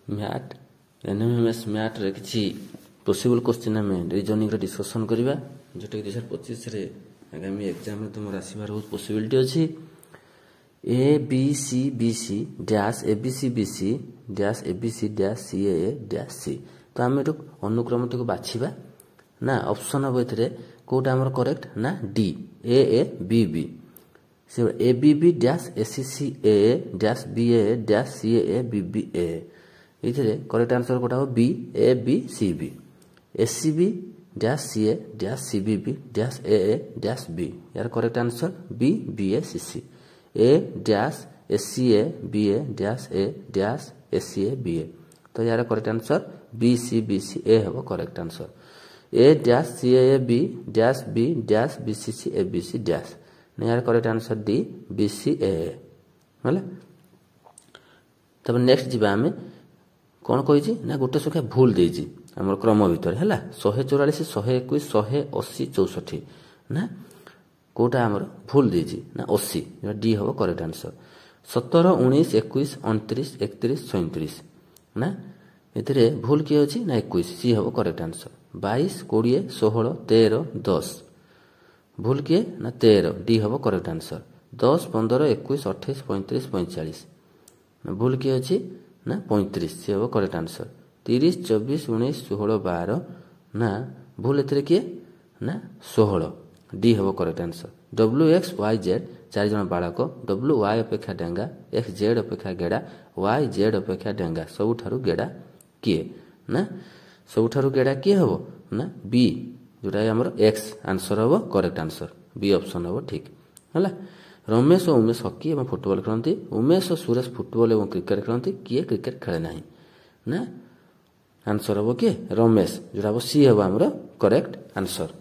Math NMIMS math रे किछि possible question आम रिजनिंग रे डिस्कशन करबा जोटा 2025 रे आगामी एग्जाम रे तुम आसबार बहुत पॉसिबिलिटी अछि A B C B C dash A B C B C dash A B C dash C A dash C तो आम एटू अनुक्रम टी बाछिबा ना ऑप्शन अब एथरे कोटा हमर करेक्ट ना डी ए बी बी से A B B dash A C C A dash B A dash C A B B A इधर correct answer कोटा हो B A B C B S C B dash C A dash C B B dash A dash B यार correct answer B B A C C A dash S C A B A dash S C A B A तो यार correct answer B C A हो correct answer A dash C A B dash B C C A B C dash यार correct answer D B C A है तब next जीवा आम कौन कही ना गोटे संख्या भूल देजी आम क्रम भितर है 144 121 180 64 ना कोटा आम भूल देजी ना 80 डी हम करेक्ट आंसर 17 19 21 29 31 37 ना ये भूल किए अच्छी ना 21 सी हम करेक्ट आंसर 22 20 16 13 10 भूल किए ना 13 डी हम करेक्ट आंसर 10 15 21 28 35 45 भूल किए अच्छी ना 35 सी हम करेक्ट आंसर 30 24 19 16 12 ना भूल एथरे किए ना 16 डी हम correct answer W X Y Z 4 जन बालक डब्ल्यू वाई अपेक्षा डेंगा एक्स जेड अपेक्षा गेड़ा वाई जेड अपेक्षा डेंगा सबुठारु गेड़ा किए ना सबुठारु गेड़ा किए हम ना बी जोटा हमर एक्स आंसर हम करेक्ट आंसर बी ऑप्शन हम ठीक है रमेश और उमेश हकी और फुटबॉल खेलती उमेश और सुरेश फुटबॉल और क्रिकेट खेलती किए क्रिकेट खेले ना ना आंसर हम किए रमेश जोटा सी हम करेक्ट आंसर।